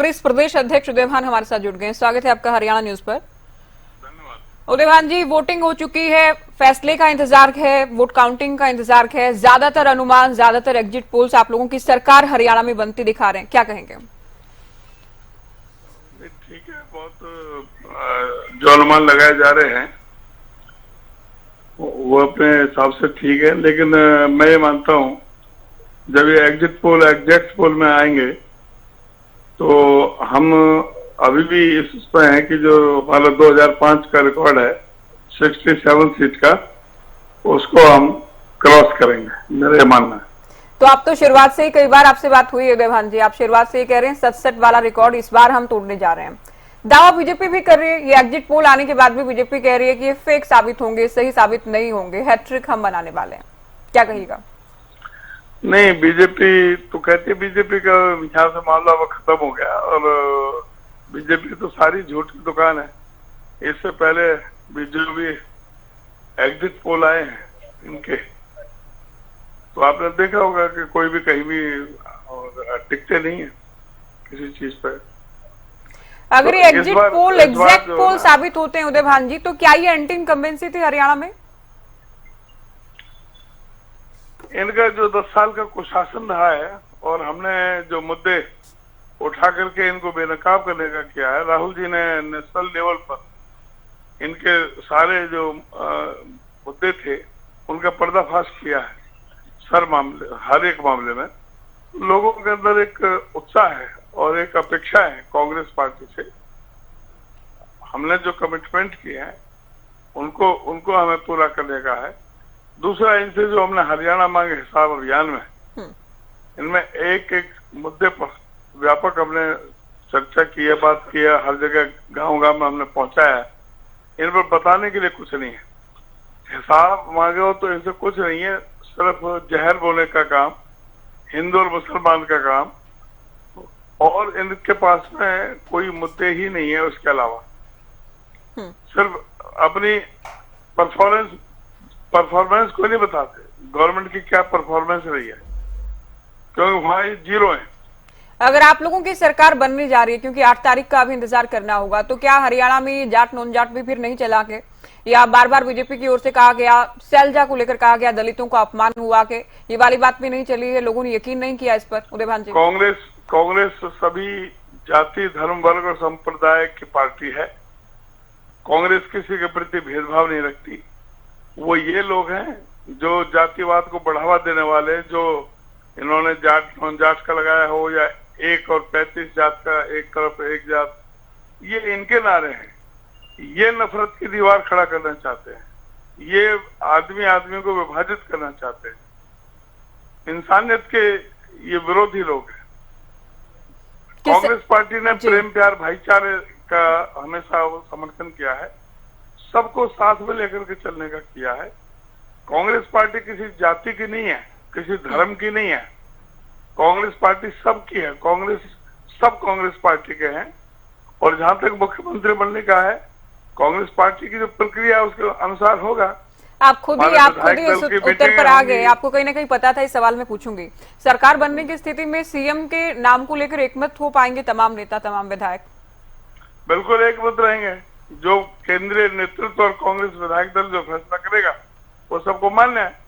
कांग्रेस प्रदेश अध्यक्ष उदय भान हमारे साथ जुड़ गए हैं। स्वागत है आपका हरियाणा न्यूज पर। धन्यवाद। उदय भान जी, वोटिंग हो चुकी है, फैसले का इंतजार है, वोट काउंटिंग का इंतजार है। ज्यादातर अनुमान, ज्यादातर एग्जिट पोल्स आप लोगों की सरकार हरियाणा में बनती दिखा रहे हैं, क्या कहेंगे? ठीक है, बहुत जो अनुमान लगाए जा रहे हैं वो अपने हिसाब से ठीक है, लेकिन मैं ये मानता हूँ जब ये एग्जिट पोल एग्जैक्ट पोल में आएंगे तो हम अभी भी इस पे हैं कि जो हमारा 2005 का रिकॉर्ड है 67 सीट का, उसको हम क्रॉस करेंगे, मेरा ये मानना है। तो आप तो शुरुआत से ही, कई बार आपसे बात हुई है उदय भान जी, आप शुरुआत से ही कह रहे हैं 67 वाला रिकॉर्ड इस बार हम तोड़ने जा रहे हैं। दावा बीजेपी भी कर रही है, ये एग्जिट पोल आने के बाद भी बीजेपी कह रही है कि ये फेक साबित होंगे, सही साबित नहीं होंगे, हैट्रिक हम बनाने वाले हैं, क्या कहिएगा? नहीं, बीजेपी तो कहती है बीजेपी का यहाँ से मामला वो खत्म हो गया, और बीजेपी तो सारी झूठ की दुकान है। इससे पहले जो भी एग्जिट पोल आए हैं इनके, तो आपने देखा होगा कि कोई भी कहीं भी टिकते नहीं है किसी चीज पर। अगर ये एग्जिट पोल एग्जैक्ट पोल साबित होते हैं उदय भान जी, तो क्या ये एंटी इनकम्बेंसी थी हरियाणा में? इनका जो 10 साल का कुशासन रहा है और हमने जो मुद्दे उठा करके इनको बेनकाब करने का किया है, राहुल जी ने नेशनल लेवल पर इनके सारे जो मुद्दे थे उनका पर्दाफाश किया है। हर एक मामले में लोगों के अंदर एक उत्साह है और एक अपेक्षा है कांग्रेस पार्टी से। हमने जो कमिटमेंट किए हैं उनको हमें पूरा करने का है। दूसरा, इनसे जो हमने हरियाणा मांगे हिसाब अभियान में, इनमें एक एक मुद्दे पर व्यापक हमने चर्चा की है, बात की है, हर जगह गांव-गांव में हमने पहुंचाया है। इन पर बताने के लिए कुछ नहीं है। हिसाब मांगे हो तो इनसे कुछ नहीं है, सिर्फ जहर बोने का काम, हिंदू और मुसलमान का काम, और इनके पास में कोई मुद्दे ही नहीं है उसके अलावा। सिर्फ अपनी परफॉर्मेंस को नहीं बताते, गवर्नमेंट की क्या परफॉर्मेंस रही है, क्योंकि वहां जीरो है। अगर आप लोगों की सरकार बनने जा रही है, क्योंकि 8 तारीख का अभी इंतजार करना होगा, तो क्या हरियाणा में ये जाट नॉन जाट भी फिर नहीं चला के, या बार बार बीजेपी की ओर से कहा गया, सैलजा को लेकर कहा गया दलितों को अपमान हुआ के, ये वाली बात भी नहीं चली है, लोगों ने यकीन नहीं किया इस पर उदय भान जी? कांग्रेस सभी जाति, धर्म, वर्ग और संप्रदाय की पार्टी है। कांग्रेस किसी के प्रति भेदभाव नहीं रखती। वो ये लोग हैं जो जातिवाद को बढ़ावा देने वाले, जो इन्होंने जाट नॉन जाट का लगाया हो या 1 और 35 जात का एक तरफ एक जात, ये इनके नारे हैं। ये नफरत की दीवार खड़ा करना चाहते हैं, ये आदमी को विभाजित करना चाहते हैं। इंसानियत के ये विरोधी लोग हैं। कांग्रेस पार्टी ने प्रेम, प्यार, भाईचारे का हमेशा समर्थन किया है, सबको साथ में लेकर के चलने का किया है। कांग्रेस पार्टी किसी जाति की नहीं है, किसी धर्म की नहीं है। कांग्रेस पार्टी सबकी है। सब कांग्रेस पार्टी के हैं। और जहां तक मुख्यमंत्री बनने का है, कांग्रेस पार्टी की जो प्रक्रिया है उसके अनुसार होगा। आप खुद ही इस उत्तर पर आ गए। आपको कहीं ना कहीं पता था, इस सवाल में पूछूंगी। सरकार बनने की स्थिति में सीएम के नाम को लेकर एकमत हो पाएंगे तमाम नेता, तमाम विधायक? बिल्कुल एकमत रहेंगे। जो केंद्रीय नेतृत्व और कांग्रेस विधायक दल जो फैसला करेगा वो सबको मान्य है।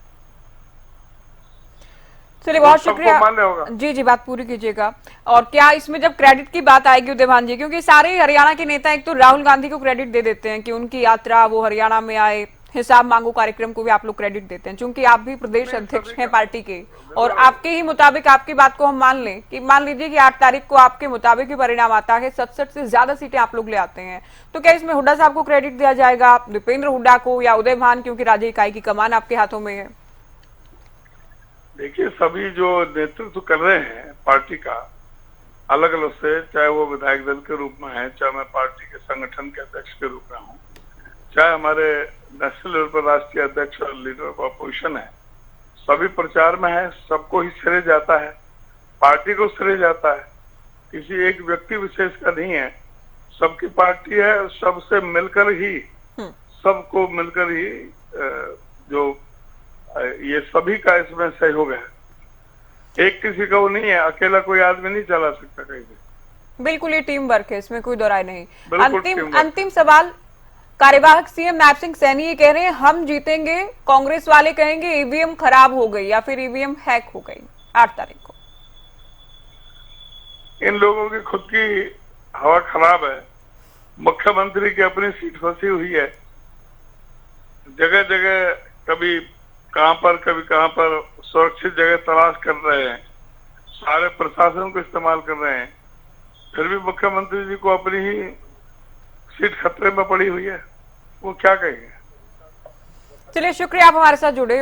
चलिए, बहुत शुक्रिया जी। बात पूरी कीजिएगा। और क्या इसमें जब क्रेडिट की बात आएगी उदय भान जी, क्योंकि सारे हरियाणा के नेता एक तो राहुल गांधी को क्रेडिट दे देते हैं कि उनकी यात्रा, वो हरियाणा में आए, हिसाब मांगो कार्यक्रम को भी आप लोग क्रेडिट देते हैं, क्योंकि आप भी प्रदेश अध्यक्ष हैं पार्टी के, और आपके ही मुताबिक, आपकी बात को हम मान लें कि मान लीजिए कि 8 तारीख को आपके मुताबिक ही परिणाम आता है, 67 से ज्यादा सीटें आप लोग ले आते हैं, तो क्या इसमें हुड्डा साहब को क्रेडिट दिया जाएगा, दीपेंद्र हुड्डा को, या उदय भान, क्योंकि राज्य इकाई की कमान आपके हाथों में है? देखिए, सभी जो नेतृत्व कर रहे हैं पार्टी का अलग अलग से, चाहे वो विधायक दल के रूप में है, चाहे मैं पार्टी के संगठन के अध्यक्ष के रूप में हूँ, चाहे हमारे नेशनल लेवल पर राष्ट्रीय अध्यक्ष और लीडर ऑफ अपोजिशन है, सभी प्रचार में है। सबको ही श्रेय जाता है, पार्टी को श्रेय जाता है, किसी एक व्यक्ति विशेष का नहीं है। सबकी पार्टी है, सबसे मिलकर ही, सबको मिलकर ही जो ये सभी का इसमें सहयोग है। एक किसी का वो नहीं है, अकेला कोई आदमी नहीं चला सकता कहीं भी। बिल्कुल ये टीम वर्क है, इसमें कोई दो राय नहीं। बिल्कुल अंतिम teamwork। अंतिम सवाल, कार्यवाहक सीएम नायब सिंह सैनी ये कह रहे हैं हम जीतेंगे, कांग्रेस वाले कहेंगे ईवीएम खराब हो गई या फिर ईवीएम हैक हो गई 8 तारीख को। इन लोगों की खुद की हवा खराब है। मुख्यमंत्री की अपनी सीट फंसी हुई है, जगह जगह कभी कहां पर सुरक्षित जगह तलाश कर रहे हैं, सारे प्रशासन को इस्तेमाल कर रहे हैं, फिर भी मुख्यमंत्री जी को अपनी ही सीट खतरे में पड़ी हुई है, वो क्या कहेंगे। चलिए शुक्रिया आप हमारे साथ जुड़े।